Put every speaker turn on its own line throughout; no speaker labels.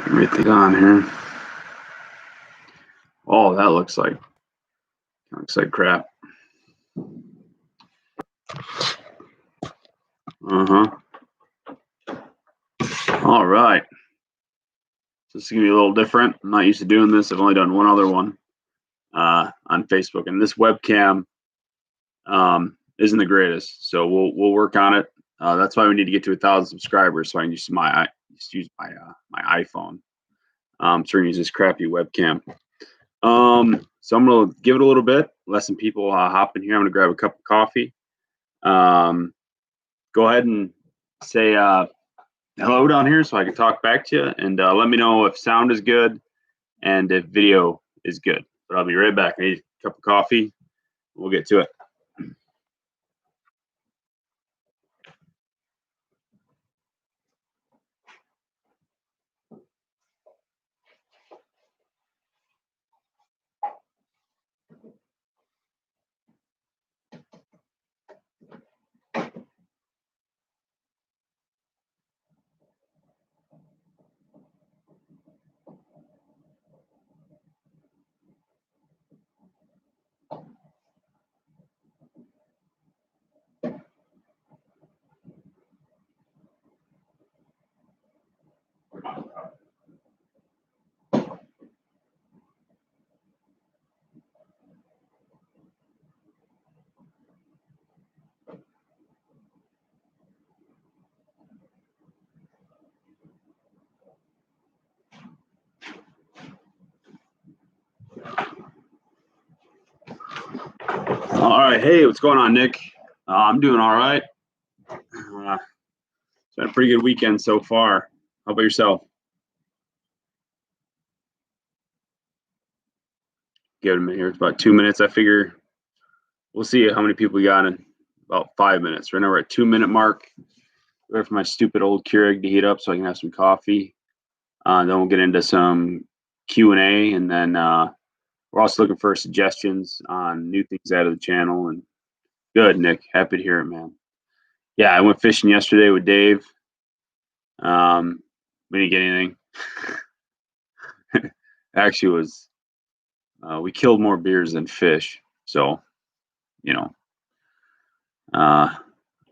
Everything on here. Oh, that looks like crap. All right. So this is gonna be a little different. I'm not used to doing this. I've only done one other one on Facebook, and this webcam isn't the greatest. So we'll work on it. That's why we need to get to 1,000 subscribers, so I can use my iPhone. So we're gonna use this crappy webcam. So I'm gonna give it a little bit. Let some people hop in here. I'm gonna grab a cup of coffee. Go ahead and say hello down here so I can talk back to you, and let me know if sound is good and if video is good. But I'll be right back. I need a cup of coffee. We'll get to it. All right. Hey, what's going on, Nick? I'm doing all right. It's been a pretty good weekend so far. How about yourself? Give it a minute here. It's about 2 minutes. I figure we'll see how many people we got in about 5 minutes. Right now we're at 2-minute mark. Wait for my stupid old Keurig to heat up so I can have some coffee. Then we'll get into some Q&A, and then we're also looking for suggestions on new things out of the channel. And good, Nick. Happy to hear it, man. Yeah, I went fishing yesterday with Dave. We didn't get anything. Actually, was we killed more beers than fish. So, all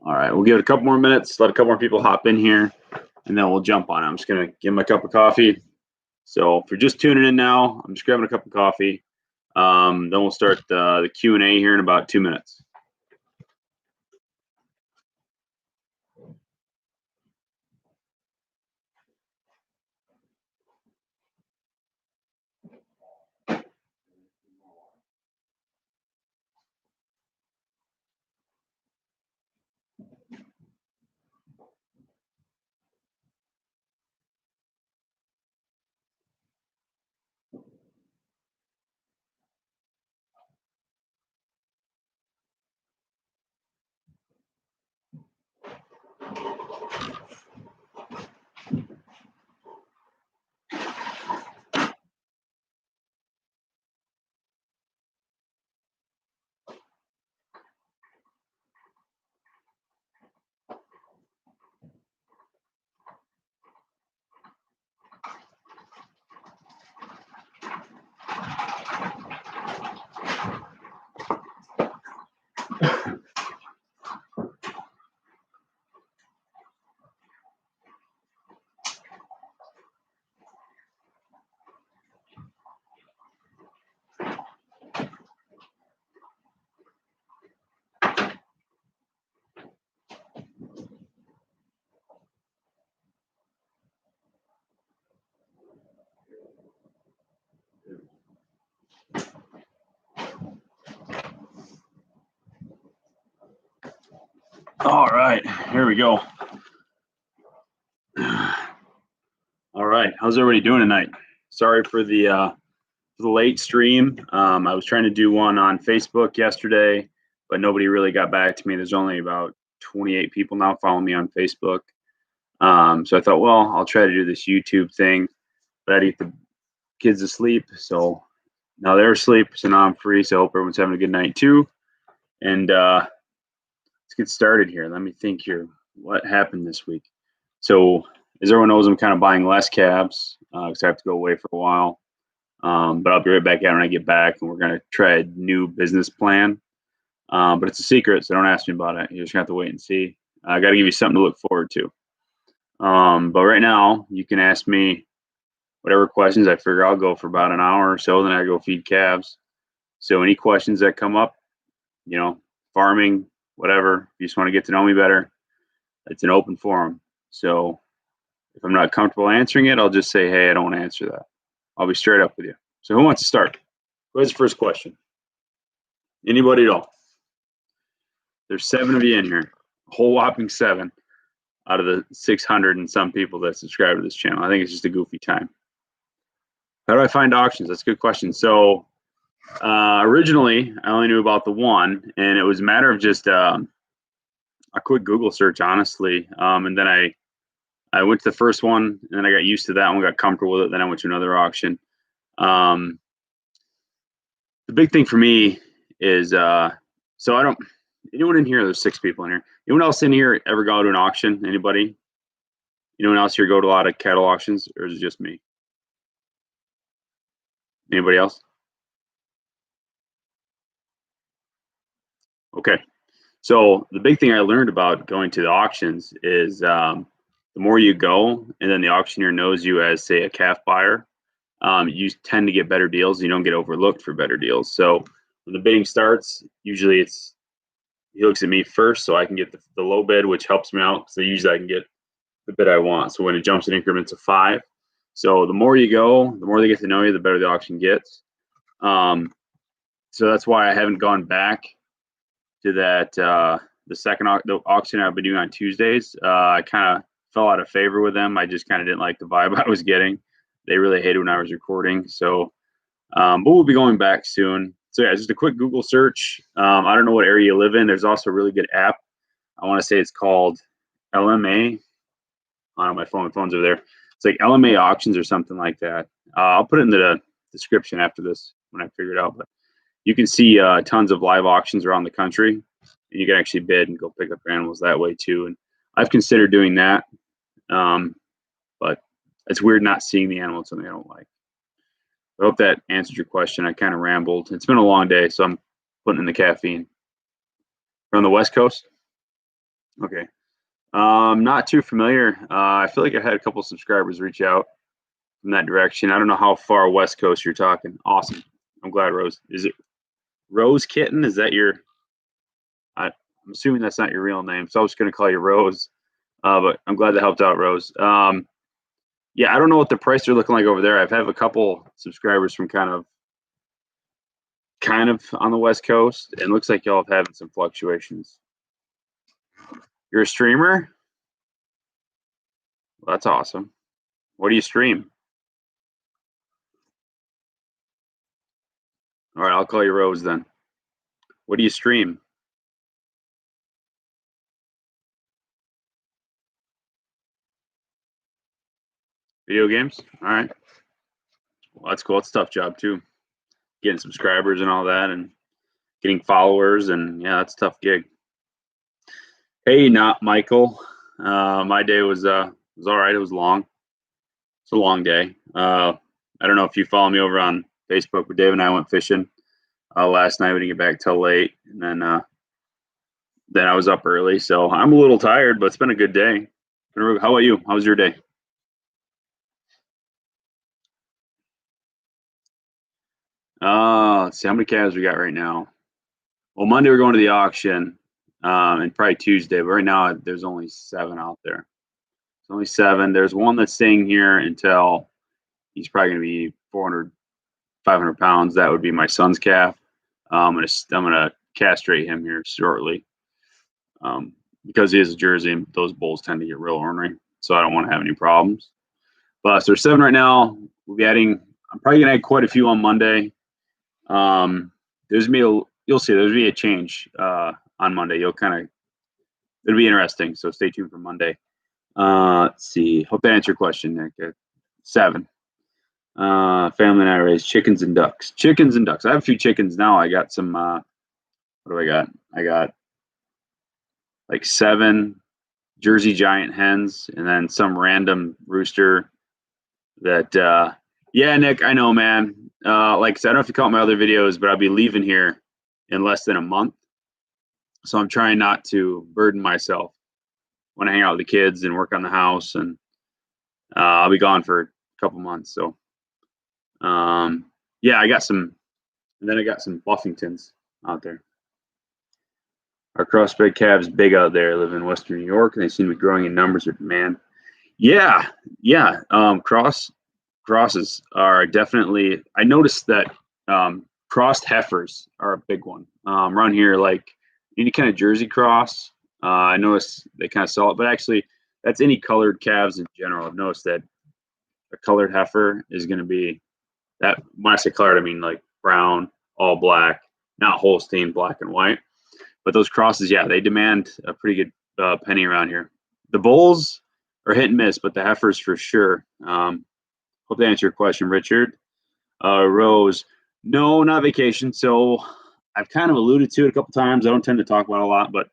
right, we'll give it a couple more minutes. Let a couple more people hop in here, and then we'll jump on it. I'm just gonna give them a cup of coffee. So if you're just tuning in now, I'm just grabbing a cup of coffee. Then we'll start the Q&A here in about 2 minutes. All right, here we go. All right, how's everybody doing tonight? Sorry for the late stream. I was trying to do one on Facebook yesterday, but nobody really got back to me. There's only about 28 people now following me on Facebook. So I thought, well, I'll try to do this YouTube thing, but I'd get the kids asleep. So now they're asleep, so now I'm free. So I hope everyone's having a good night too. And let's get started here. Let me think here. What happened this week? So as everyone knows, I'm kind of buying less calves because I have to go away for a while. But I'll be right back out when I get back, and we're going to try a new business plan. But it's a secret, so don't ask me about it. You're just going to have to wait and see. I got to give you something to look forward to. But right now, you can ask me whatever questions. I figure I'll go for about an hour or so, then I go feed calves. So any questions that come up, farming, whatever, if you just want to get to know me better, it's an open forum. So if I'm not comfortable answering it, I'll just say, hey, I don't want to answer that. I'll be straight up with you. So who wants to start? Who has the first question? Anybody at all? There's 7 of you in here, a whole whopping 7 out of the 600 and some people that subscribe to this channel. I think it's just a goofy time. How do I find auctions? That's a good question. So originally, I only knew about the one, and it was a matter of just a quick Google search, honestly. And then I went to the first one, and then I got used to that one, got comfortable with it. Then I went to another auction. The big thing for me is, so I don't, anyone in here, there's 6 people in here. Anyone else in here ever go to an auction? Anybody? Anyone else here go to a lot of cattle auctions, or is it just me? Anybody else? Okay. So the big thing I learned about going to the auctions is the more you go, and then the auctioneer knows you as, say, a calf buyer, you tend to get better deals. You don't get overlooked for better deals. So when the bidding starts, usually he looks at me first, so I can get the low bid, which helps me out. So usually I can get the bid I want. So when it jumps in increments of 5, so the more you go, the more they get to know you, the better the auction gets. So that's why I haven't gone back to that the second auction I've been doing on Tuesdays. I kind of fell out of favor with them. I just kind of didn't like the vibe I was getting. They really hated when I was recording. So, but we'll be going back soon. So yeah, just a quick Google search. I don't know what area you live in. There's also a really good app. I want to say it's called LMA. On my phone, phone's over there. It's like LMA auctions or something like that. I'll put it in the description after this when I figure it out. But you can see tons of live auctions around the country, and you can actually bid and go pick up your animals that way too. And I've considered doing that, but it's weird not seeing the animal. It's something I don't like. I hope that answered your question. I kind of rambled. It's been a long day, so I'm putting in the caffeine. You're on the West Coast? Okay. Not too familiar. I feel like I had a couple subscribers reach out from that direction. I don't know how far West Coast you're talking. Awesome. I'm glad, Rose. Is it Rose Kitten? Is that your? I'm assuming that's not your real name, so I was going to call you Rose. But I'm glad that helped out, Rose. Yeah, I don't know what the prices are looking like over there. I've had a couple subscribers from kind of on the West Coast, and it looks like y'all have had some fluctuations. You're a streamer? Well, that's awesome. What do you stream? All right, I'll call you Rose then. What do you stream? Video games? All right. Well, that's cool. It's a tough job too. Getting subscribers and all that, and getting followers, and yeah, that's a tough gig. Hey, not Michael. My day was all right. It was long. It's a long day. I don't know if you follow me over on Facebook, but Dave and I went fishing last night. We didn't get back till late, and then I was up early, so I'm a little tired, but it's been a good day. How about you? How was your day? Let's see how many calves we got right now. Well, Monday we're going to the auction, and probably Tuesday. But right now there's only 7 out there. It's only 7. There's one that's staying here until he's probably going to be 400, 500 pounds. That would be my son's calf. I'm gonna castrate him here shortly, because he is a Jersey, and those bulls tend to get real ornery. So I don't want to have any problems. But so there's 7 right now. We'll be adding. I'm probably gonna add quite a few on Monday. You'll see there's be a change on Monday. It'll be interesting. So stay tuned for Monday. Let's see. Hope that answered your question, Nick. 7. Family and I raise chickens and ducks. Chickens and ducks. I have a few chickens now. I got some. What do I got? I got like 7 Jersey giant hens, and then some random rooster that, yeah, Nick, I know, man. Like I said, I don't know if you caught my other videos, but I'll be leaving here in less than a month. So I'm trying not to burden myself when I hang out with the kids and work on the house, and I'll be gone for a couple months. So, yeah, I got some, and then I got some Buffingtons out there. Our crossbred calves big out there. Live in Western New York, and they seem to be growing in numbers with demand. Yeah, yeah. Crosses are definitely. I noticed that crossed heifers are a big one around here. Like any kind of Jersey cross, I noticed they kind of sell it, but actually, that's any colored calves in general. I've noticed that a colored heifer is going to be that. When I say colored, I mean like brown, all black, not Holstein, black and white. But those crosses, yeah, they demand a pretty good penny around here. The bulls are hit and miss, but the heifers for sure. Hope to answer your question, Richard. Rose, no, not vacation. So I've kind of alluded to it a couple times. I don't tend to talk about it a lot, but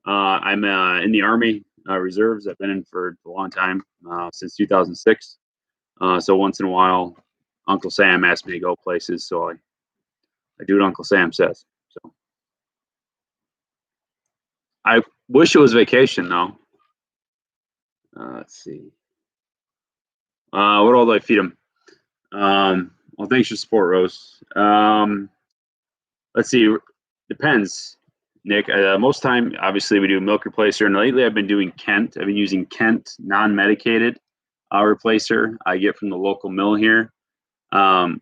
I'm in the Army Reserves. I've been in for a long time, since 2006. So once in a while, Uncle Sam asks me to go places, so I do what Uncle Sam says. So I wish it was vacation, though. Let's see. What all do I feed them? Well, thanks for support, Rose. Let's see. Depends, Nick. Most time, obviously, we do milk replacer, and lately I've been doing Kent. I've been using Kent non-medicated replacer I get from the local mill here. I've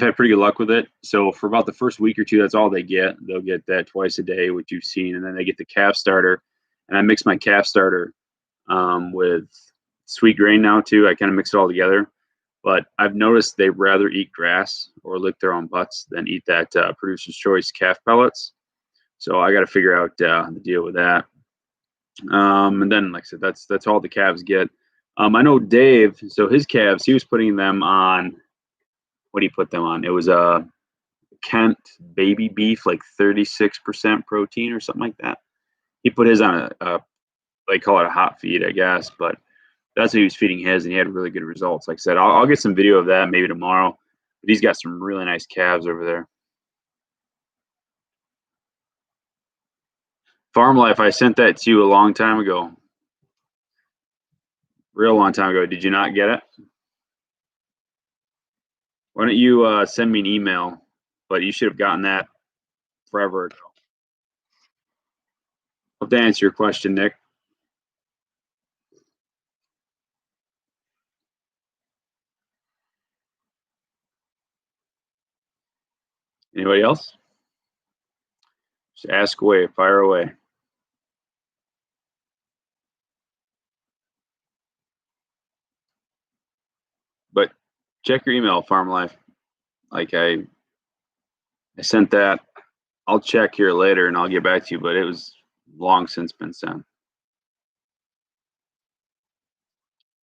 had pretty good luck with it. So for about the first week or two, that's all they get. They'll get that twice a day, which you've seen, and then they get the calf starter. And I mix my calf starter with sweet grain now too. I kind of mix it all together. But I've noticed they rather eat grass or lick their own butts than eat that Producer's Choice calf pellets. So I got to figure out the deal with that. And then, like I said, that's all the calves get. I know Dave. So his calves, he was putting them on. What do you put them on? It was a Kent baby beef, like 36% protein or something like that. He put his on a they call it a hot feed, I guess, but that's what he was feeding his, and he had really good results. Like I said, I'll get some video of that maybe tomorrow. But he's got some really nice calves over there. Farm Life, I sent that to you a long time ago. Real long time ago. Did you not get it? Why don't you send me an email? But you should have gotten that forever ago. Hope to answer your question, Nick. Anybody else? Just ask away, fire away. But check your email, Farm Life. Like I sent that. I'll check here later and I'll get back to you, but it was long since been sent.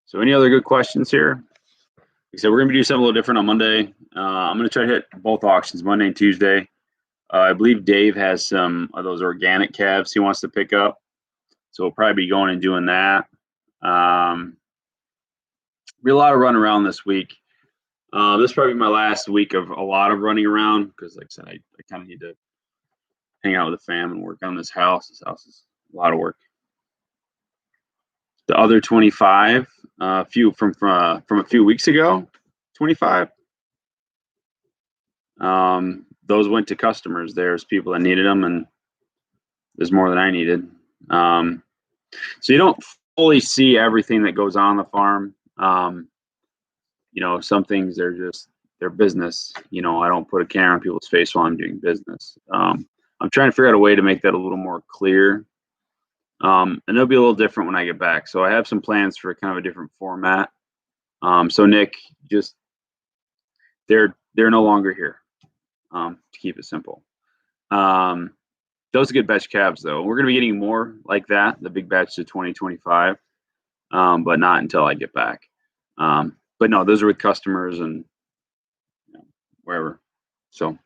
So any other good questions here? Like I said, we're going to do something a little different on Monday. I'm going to try to hit both auctions, Monday and Tuesday. I believe Dave has some of those organic calves he wants to pick up. So we'll probably be going and doing that. Be a lot of running around this week. This is probably my last week of a lot of running around because, like I said, I kind of need to hang out with the fam and work on this house. This house is a lot of work. The other 25, a few from a few weeks ago, 25. Those went to customers. There's people that needed them, and there's more than I needed. So you don't fully see everything that goes on the farm. Some things they're business. I don't put a camera on people's face while I'm doing business. I'm trying to figure out a way to make that a little more clear. And it'll be a little different when I get back. So I have some plans for kind of a different format. So Nick, just they're no longer here. To keep it simple. Those are good batch calves though. We're gonna be getting more like that, the big batch to 2025, but not until I get back. But no, those are with customers and wherever. So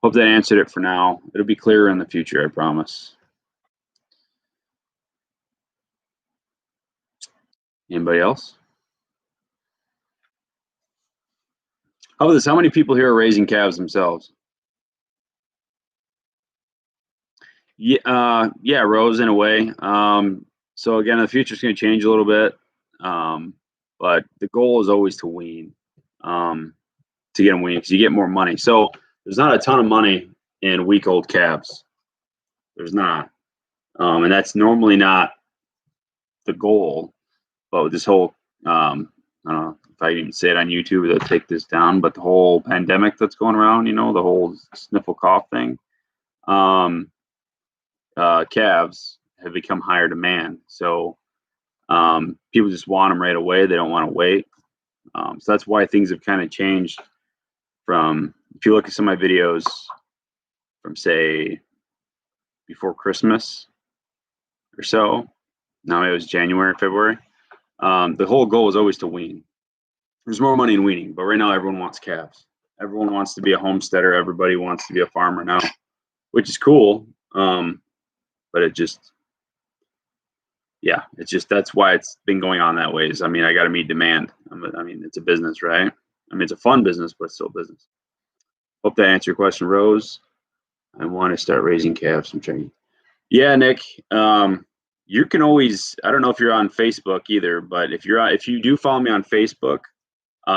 hope that answered it for now. It'll be clearer in the future, I promise. Anybody else? How about this? How many people here are raising calves themselves? Yeah, Rose, in a way. So again, the future is going to change a little bit, but the goal is always to wean, to get them weaned because you get more money. So there's not a ton of money in week-old calves. There's not, and that's normally not the goal. But with this whole, I don't know if I even say it on YouTube, they'll take this down. But the whole pandemic that's going around, the whole sniffle cough thing. Calves have become higher demand. So people just want them right away. They don't want to wait. So that's why things have kind of changed from, if you look at some of my videos from, say, before Christmas or so, now it was January, February, the whole goal is always to wean. There's more money in weaning, but right now everyone wants calves. Everyone wants to be a homesteader. Everybody wants to be a farmer now, which is cool. But it just, yeah, it's just, that's why it's been going on that way. I mean, I got to meet demand. It's a business, right? It's a fun business, but it's still business. Hope that answered your question, Rose. I want to start raising calves. I'm trying. Yeah, Nick. You can always, I don't know if you're on Facebook either, but if you do follow me on Facebook,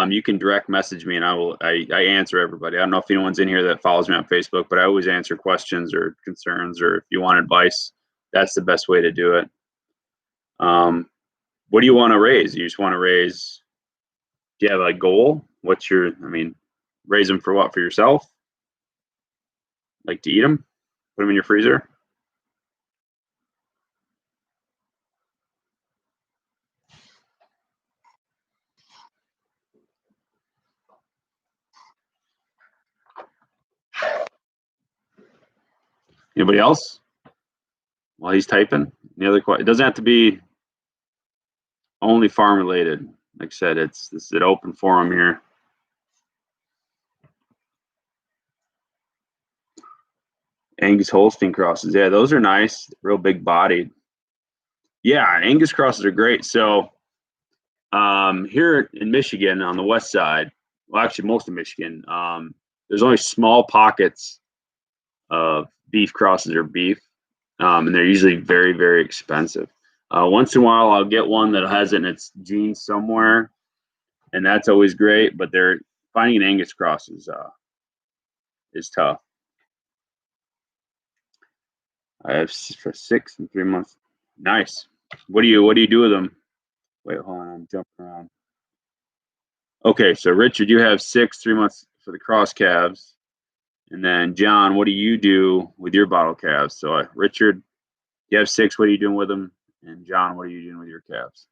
you can direct message me and I answer everybody. I don't know if anyone's in here that follows me on Facebook, but I always answer questions or concerns, or if you want advice, that's the best way to do it. What do you want to raise? You just want to raise, do you have a goal? Raise them for what? For yourself? Like to eat them? Put them in your freezer? Anybody else? While he's typing, the other question, it doesn't have to be only farm related. Like I said, it's an open forum here. Angus Holstein crosses, yeah, those are nice, real big bodied. Yeah, Angus crosses are great. So here in Michigan on the west side, well, actually most of Michigan, there's only small pockets of beef crosses or beef, and they're usually very, very expensive. Once in a while, I'll get one that has it in its genes somewhere, and that's always great. But they're finding an Angus cross is tough. I have for 6 and 3 months. Nice. What do you do with them? Wait, hold on, I'm jumping around. Okay, so Richard, you have 6, 3 months for the cross calves, and then John, what do you do with your bottle calves? So Richard, you have 6. What are you doing with them? And John, what are you doing with your calves?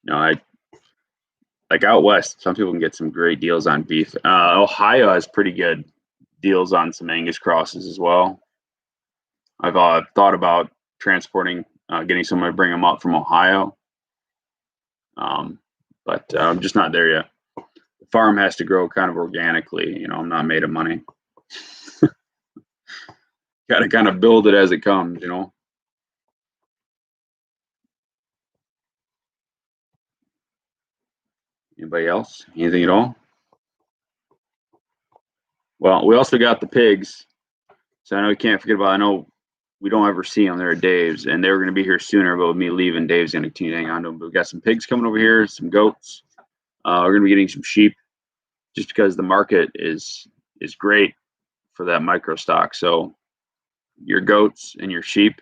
No, like out west, some people can get some great deals on beef. Ohio has pretty good deals on some Angus crosses as well. I've thought about transporting, getting someone to bring them up from Ohio, but I'm just not there yet. The farm has to grow kind of organically. I'm not made of money. Got to kind of build it as it comes. Anybody else? Anything at all? Well, we also got the pigs. So I know we can't forget about. I know we don't ever see them. They're at Dave's, and they were going to be here sooner. But with me leaving, Dave's going to continue to hang on to them. But we got some pigs coming over here, some goats. We're going to be getting some sheep, just because the market is great for that micro stock. So your goats and your sheep,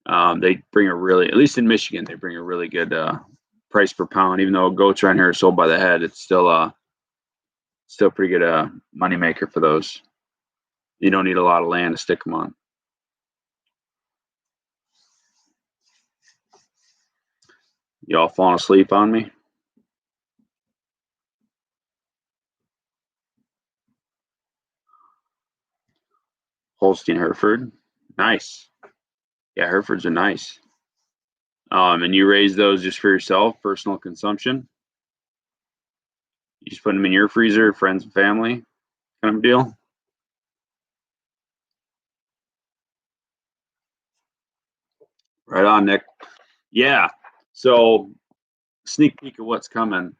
they bring a really, at least in Michigan, they bring a really good price per pound. Even though goats around here are sold by the head, it's still pretty good money maker for those. You don't need a lot of land to stick them on. You all falling asleep on me? Holstein Hereford, nice. Yeah, Herefords are nice. And you raise those just for yourself, personal consumption? You just put them in your freezer, friends and family kind of deal? Right on, Nick. Yeah. So sneak peek of what's coming.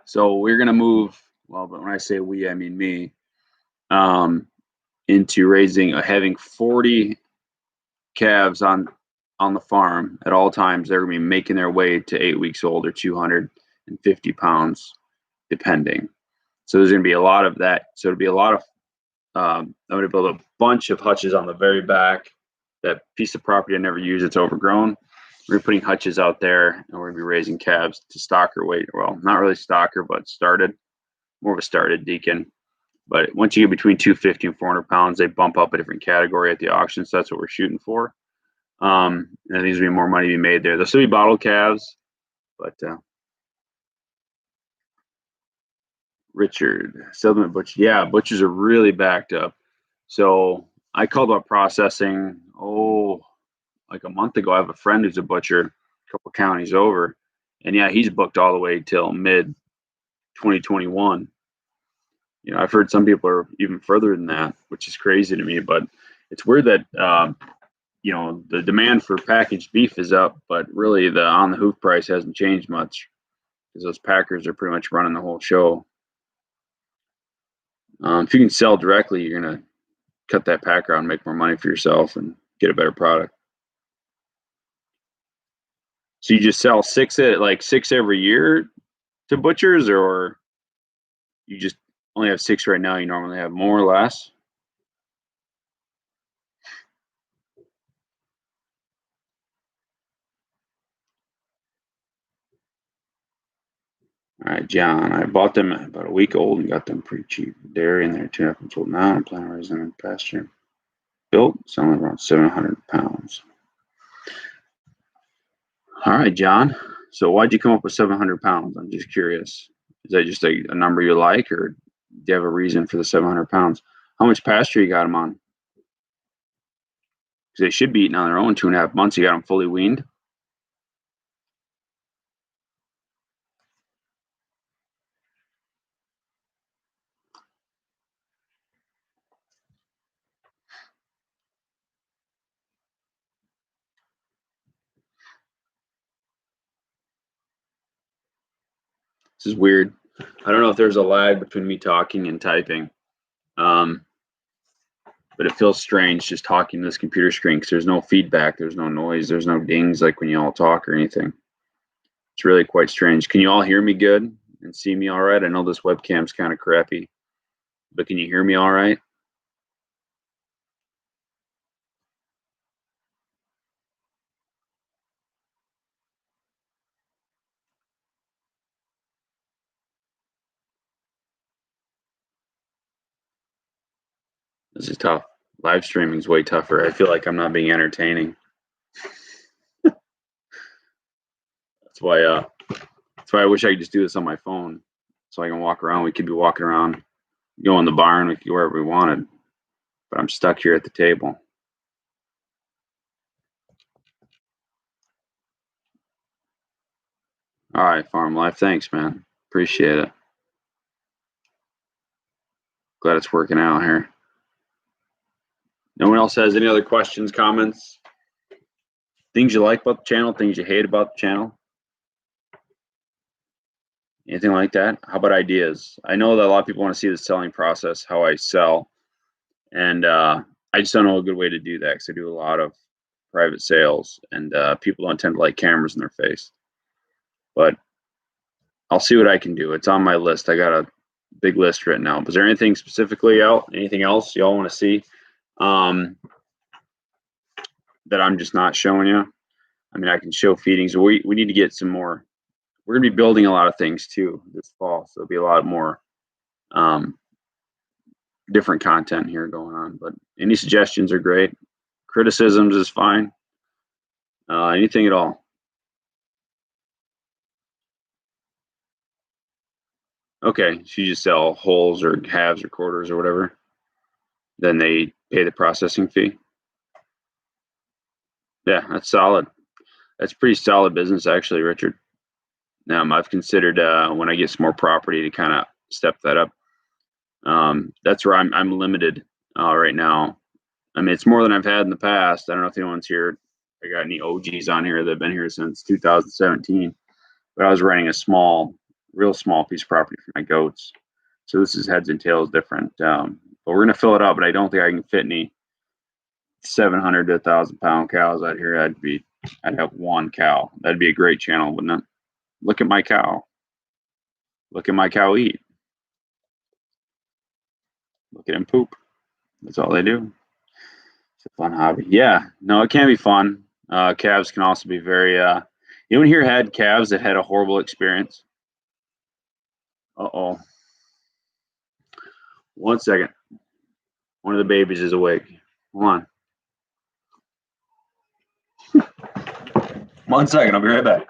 So we're gonna move. Well, but when I say we, I mean me. Into having 40 calves on the farm at all times. They're gonna be making their way to 8 weeks old or 250 pounds, depending. So there's gonna be a lot of that. So it'll be a lot of. I'm gonna build a bunch of hutches on the very back. That piece of property I never use. It's overgrown. We're putting hutches out there, and we're gonna be raising calves to stocker weight. Well, not really stocker, but more of a started deacon. But once you get between 250 and 400 pounds, they bump up a different category at the auction. So that's what we're shooting for. And there needs to be more money to be made there. There'll still be bottled calves, but Richard, settlement butcher. Yeah, butchers are really backed up. So I called up processing, like a month ago. I have a friend who's a butcher, a couple counties over. And yeah, he's booked all the way till mid 2021. I've heard some people are even further than that, which is crazy to me. But it's weird that the demand for packaged beef is up, but really the on the hoof price hasn't changed much because those packers are pretty much running the whole show. If you can sell directly, you're gonna cut that packer out and make more money for yourself and get a better product. So you just sell six every year to butchers, or you just only have 6 right now? You normally have more or less. All right, John. I bought them about a week old and got them pretty cheap. Dairy in there, 2.5 months old now. I'm planning on raising them in pasture. Built, selling around 700 pounds. All right, John. So why'd you come up with 700 pounds? I'm just curious. Is that just a number you like, or do you have a reason for the 700 pounds? How much pasture you got them on? Because they should be eating on their own 2.5 months. You got them fully weaned. This is weird. I don't know if there's a lag between me talking and typing. But it feels strange just talking to this computer screen because there's no feedback, there's no noise, there's no dings like when you all talk or anything. It's really quite strange. Can you all hear me good and see me all right? I know this webcam's kind of crappy, but can you hear me all right? This is tough. Live streaming is way tougher. I feel like I'm not being entertaining. That's why I wish I could just do this on my phone so I can walk around. We could be walking around, go in the barn, we could go wherever we wanted. But I'm stuck here at the table. All right, Farm Life. Thanks, man. Appreciate it. Glad it's working out here. No one else has any other questions, comments, things you like about the channel, things you hate about the channel? Anything like that? How about ideas? I know that a lot of people want to see the selling process, how I sell. And I just don't know a good way to do that because I do a lot of private sales and people don't tend to like cameras in their face. But I'll see what I can do. It's on my list. I got a big list written out. Is there anything specifically out? Anything else y'all want to see that I'm just not showing you? I mean, I can show feedings. We need to get some more. We're going to be building a lot of things too this fall. So there'll be a lot more different content here going on. But any suggestions are great. Criticisms is fine. Anything at all. Okay, so you just sell wholes or halves or quarters or whatever. Then they pay the processing fee. Yeah, that's solid. That's pretty solid business, actually, Richard. I've considered when I get some more property to kind of step that up. That's where I'm limited right now. I mean, it's more than I've had in the past. I don't know if anyone's here I got any OGs on here that have been here since 2017. But I was renting a small, real small piece of property for my goats. So this is heads and tails different. But we're gonna fill it up, but I don't think I can fit any 700 to 1,000 pound cows out here. I'd have one cow. That'd be a great channel, wouldn't it? Look at my cow. Look at my cow eat. Look at him poop. That's all they do. It's a fun hobby. Yeah, no, it can be fun. Calves can also be very, anyone here had calves that had a horrible experience? Uh-oh. 1 second. One of the babies is awake. Hold on. 1 second, I'll be right back.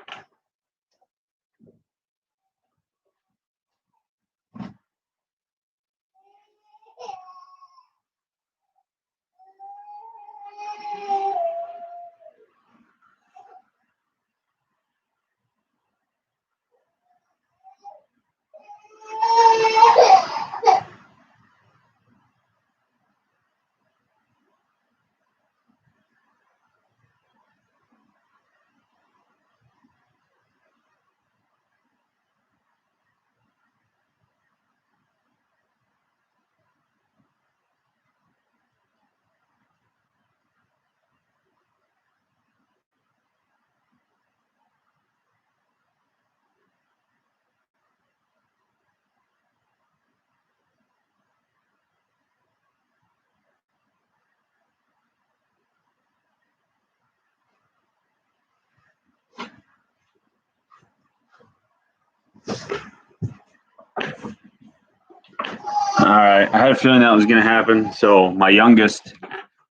All right, I had a feeling that was going to happen. So my youngest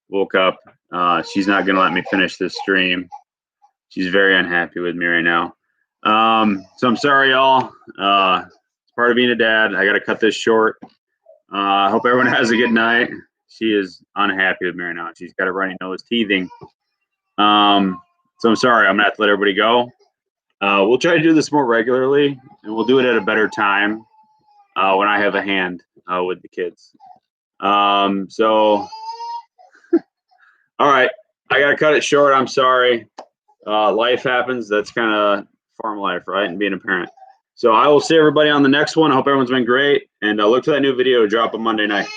woke up. She's not going to let me finish this stream. She's very unhappy with me right now. So I'm sorry, y'all. It's part of being a dad. I got to cut this short. I hope everyone has a good night. She is unhappy with me right now. She's got a runny nose, teething. So I'm sorry. I'm going to have to let everybody go. We'll try to do this more regularly, and we'll do it at a better time when I have a hand with the kids. So, all right. I got to cut it short. I'm sorry. Life happens. That's kind of farm life, right? And being a parent. So I will see everybody on the next one. I hope everyone's been great. And look for that new video drop on Monday night.